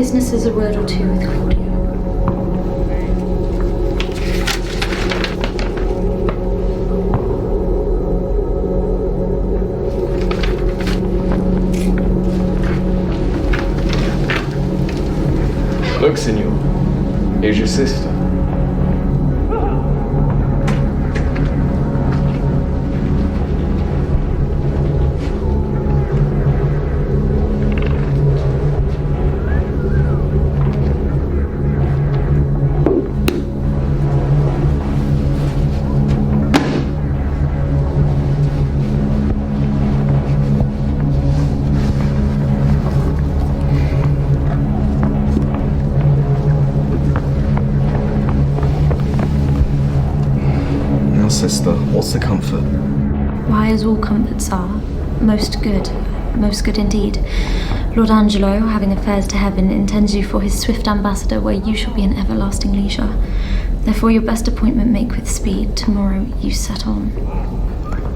business is a word or two with Claudio. Look, senor. Here's your sister. Sister, what's the comfort? Why, as all comforts are, most good indeed. Lord Angelo, having affairs to heaven, intends you for his swift ambassador, where you shall be in everlasting leisure. Therefore your best appointment make with speed. Tomorrow you set on.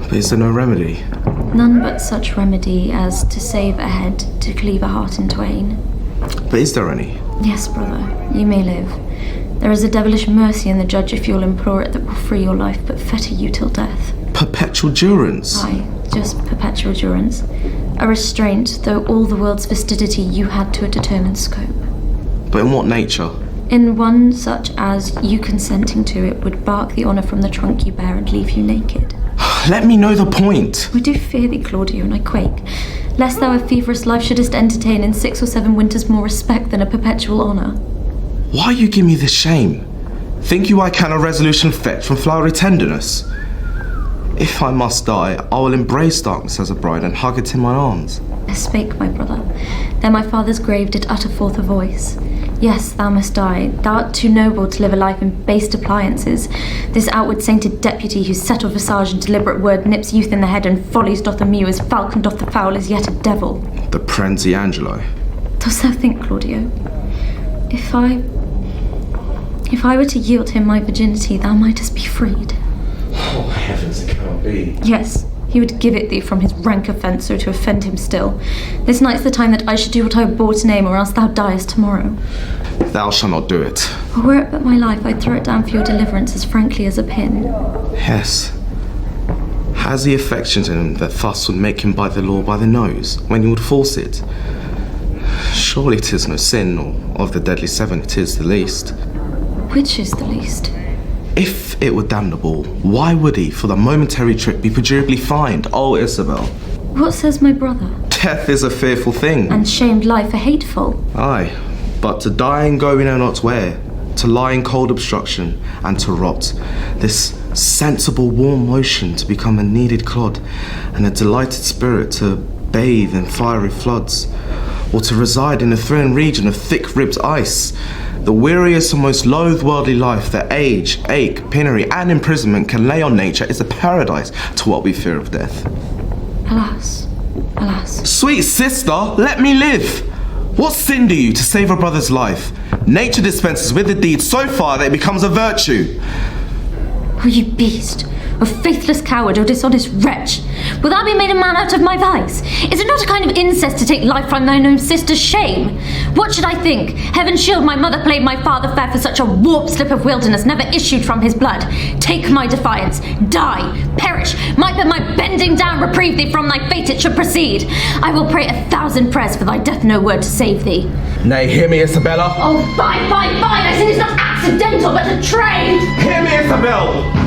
But is there no remedy? None but such remedy as to save a head, to cleave a heart in twain. But is there any? Yes, brother, you may live. There is a devilish mercy in the judge if you'll implore it that will free your life but fetter you till death. Perpetual durance? Aye, just perpetual durance. A restraint, though all the world's vastity you had to a determined scope. But in what nature? In one such as you consenting to it would bark the honour from the trunk you bear and leave you naked. Let me know the point. I do fear thee, Claudio, and I quake, lest thou a feverous life shouldest entertain in 6 or 7 winters more respect than a perpetual honour. Why you give me this shame? Think you I can a resolution fetch from flowery tenderness? If I must die, I will embrace darkness as a bride and hug it in my arms. Spake my brother. Then my father's grave did utter forth a voice. Yes, thou must die. Thou art too noble to live a life in base appliances. This outward sainted deputy whose subtle visage and deliberate word nips youth in the head and follies doth amew as falcon doth the fowl is yet a devil. The Prenzi Angelo. Dost thou think, Claudio, if I were to yield him my virginity, thou mightest be freed? Oh, heavens, it cannot be. Yes, he would give it thee from his rank offence, so to offend him still. This night's the time that I should do what I abhor to name, or else thou diest tomorrow. Thou shalt not do it. Or were it but my life, I'd throw it down for your deliverance as frankly as a pin. Yes. Has he affections in him that thus would make him bite the law by the nose, when he would force it? Surely 'tis no sin, or of the deadly 7 it is the least. Which is the least? If it were damnable, why would he, for the momentary trick, be perdurably fined? Oh, Isabel. What says my brother? Death is a fearful thing. And shamed life a hateful. Aye, but to die and go we know not where, to lie in cold obstruction, and to rot, this sensible warm motion to become a kneaded clod, and a delighted spirit to bathe in fiery floods, or to reside in a thrilling region of thick-ribbed ice, the weariest and most loathed worldly life that age, ache, penury, and imprisonment can lay on nature is a paradise to what we fear of death. Alas, alas. Sweet sister, let me live! What sin do you to save a brother's life? Nature dispenses with the deed so far that it becomes a virtue. Oh, you beast! O faithless coward, O dishonest wretch! Will thou be made a man out of my vice? Is it not a kind of incest to take life from thine own sister's shame? What should I think? Heaven shield my mother played my father fair, for such a warped slip of wilderness never issued from his blood. Take my defiance, die, perish, might but my bending down reprieve thee from thy fate it should proceed. I will pray 1,000 prayers for thy death no word to save thee. Nay, hear me, Isabella. Oh, fie, thy sin is not accidental but a trade. Hear me, Isabel!